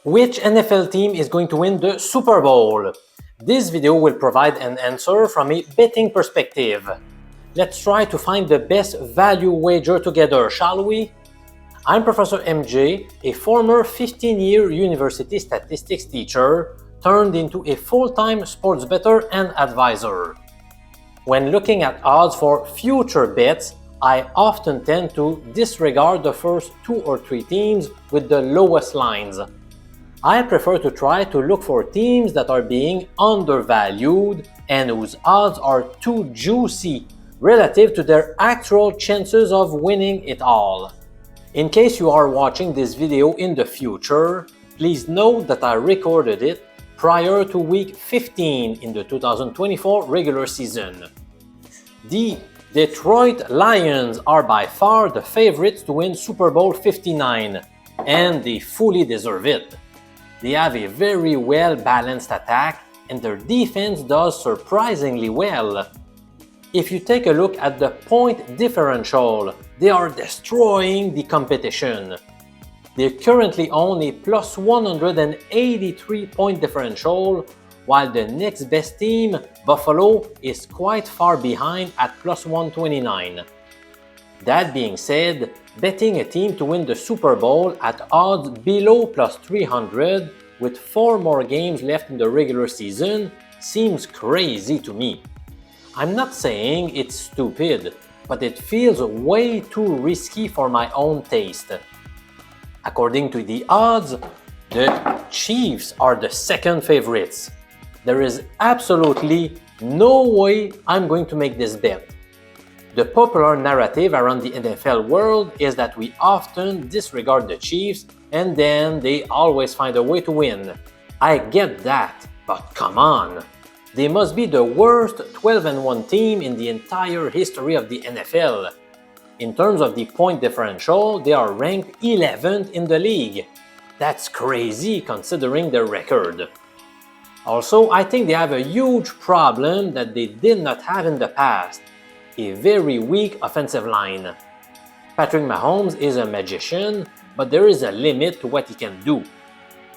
Which NFL team is going to win the Super Bowl? This video will provide an answer from a betting perspective. Let's try to find the best value wager together, shall we? I'm Professor MJ, a former 15-year university statistics teacher turned into a full-time sports bettor and advisor. When looking at odds for future bets, I often tend to disregard the first 2 or 3 teams with the lowest lines. I prefer to try to look for teams that are being undervalued and whose odds are too juicy relative to their actual chances of winning it all. In case you are watching this video in the future, please note that I recorded it prior to week 15 in the 2024 regular season. The Detroit Lions are by far the favorites to win Super Bowl 59, and they fully deserve it. They have a very well-balanced attack, and their defense does surprisingly well. If you take a look at the point differential, they are destroying the competition. They currently own a plus 183 point differential, while the next best team, Buffalo, is quite far behind at plus 129. That being said, betting a team to win the Super Bowl at odds below plus 300 with 4 more games left in the regular season seems crazy to me. I'm not saying it's stupid, but it feels way too risky for my own taste. According to the odds, the Chiefs are the second favorites. There is absolutely no way I'm going to make this bet. The popular narrative around the NFL world is that we often disregard the Chiefs and then they always find a way to win. I get that, but come on! They must be the worst 12-1 team in the entire history of the NFL. In terms of the point differential, they are ranked 11th in the league. That's crazy considering their record. Also, I think they have a huge problem that they did not have in the past: a very weak offensive line. Patrick Mahomes is a magician, but there is a limit to what he can do.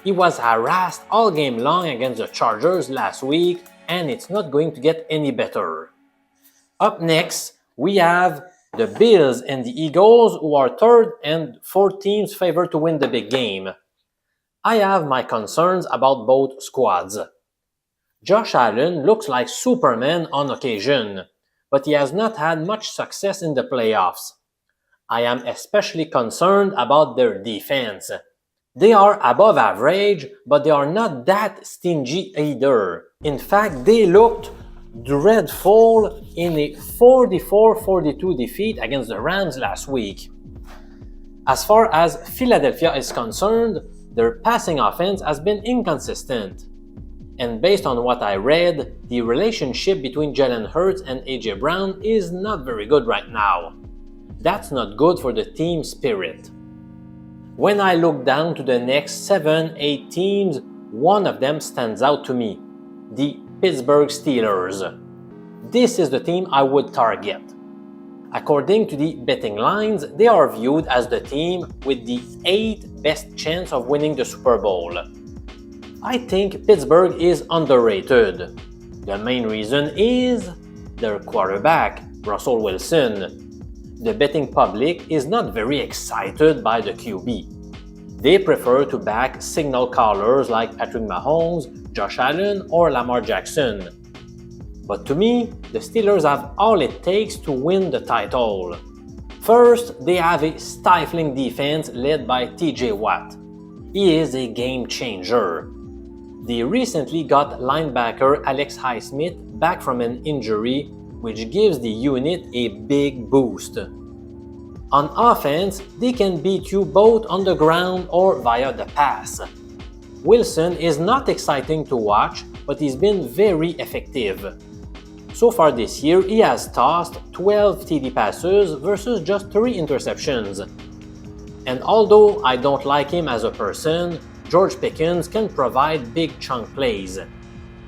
He was harassed all game long against the Chargers last week, and it's not going to get any better. Up next, we have the Bills and the Eagles, who are third and fourth teams favored to win the big game. I have my concerns about both squads. Josh Allen looks like Superman on occasion, but he has not had much success in the playoffs. I am especially concerned about their defense. They are above average, but they are not that stingy either. In fact, they looked dreadful in a 44-42 defeat against the Rams last week. As far as Philadelphia is concerned, their passing offense has been inconsistent. And based on what I read, the relationship between Jalen Hurts and AJ Brown is not very good right now. That's not good for the team spirit. When I look down to the next 7-8 teams, one of them stands out to me: the Pittsburgh Steelers. This is the team I would target. According to the betting lines, they are viewed as the team with the 8th best chance of winning the Super Bowl. I think Pittsburgh is underrated. The main reason is their quarterback, Russell Wilson. The betting public is not very excited by the QB. They prefer to back signal callers like Patrick Mahomes, Josh Allen, or Lamar Jackson. But to me, the Steelers have all it takes to win the title. First, they have a stifling defense led by TJ Watt. He is a game changer. They recently got linebacker Alex Highsmith back from an injury, which gives the unit a big boost. On offense, they can beat you both on the ground or via the pass. Wilson is not exciting to watch, but he's been very effective. So far this year, he has tossed 12 TD passes versus just 3 interceptions. And although I don't like him as a person, George Pickens can provide big chunk plays.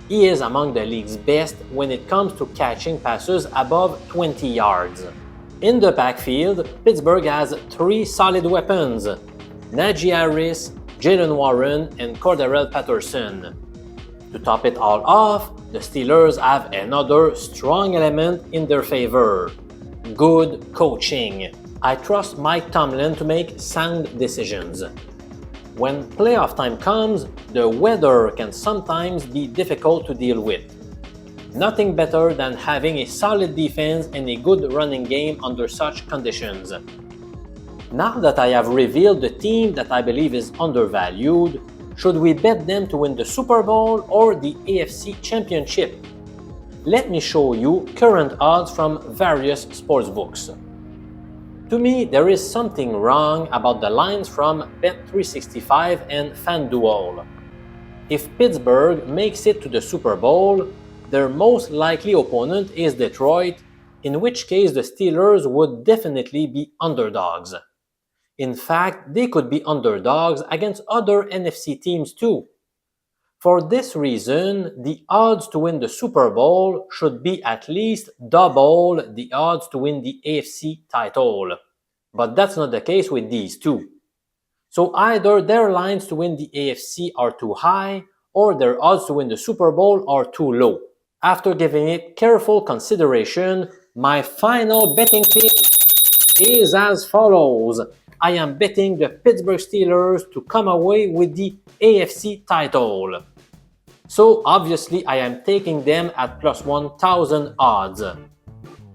He is among the league's best when it comes to catching passes above 20 yards. In the backfield, Pittsburgh has 3 solid weapons: Najee Harris, Jaylen Warren, and Cordarrelle Patterson. To top it all off, the Steelers have another strong element in their favor: good coaching. I trust Mike Tomlin to make sound decisions. When playoff time comes, the weather can sometimes be difficult to deal with. Nothing better than having a solid defense and a good running game under such conditions. Now that I have revealed the team that I believe is undervalued, should we bet them to win the Super Bowl or the AFC Championship? Let me show you current odds from various sportsbooks. To me, there is something wrong about the lines from Bet365 and FanDuel. If Pittsburgh makes it to the Super Bowl, their most likely opponent is Detroit, in which case the Steelers would definitely be underdogs. In fact, they could be underdogs against other NFC teams too. For this reason, the odds to win the Super Bowl should be at least double the odds to win the AFC title. But that's not the case with these two. So either their lines to win the AFC are too high, or their odds to win the Super Bowl are too low. After giving it careful consideration, my final betting pick is as follows. I am betting the Pittsburgh Steelers to come away with the AFC title. So obviously I am taking them at plus 1,000 odds.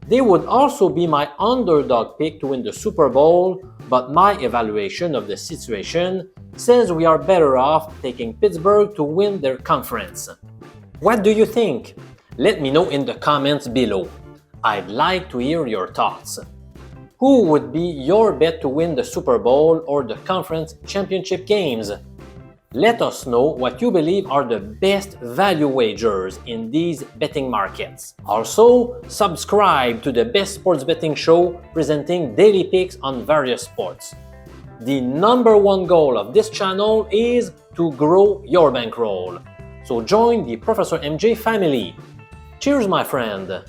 They would also be my underdog pick to win the Super Bowl, but my evaluation of the situation says we are better off taking Pittsburgh to win their conference. What do you think? Let me know in the comments below. I'd like to hear your thoughts. Who would be your bet to win the Super Bowl or the conference championship games? Let us know what you believe are the best value wagers in these betting markets. Also, subscribe to the best sports betting show presenting daily picks on various sports. The number one goal of this channel is to grow your bankroll. So join the Professor MJ family. Cheers, my friend!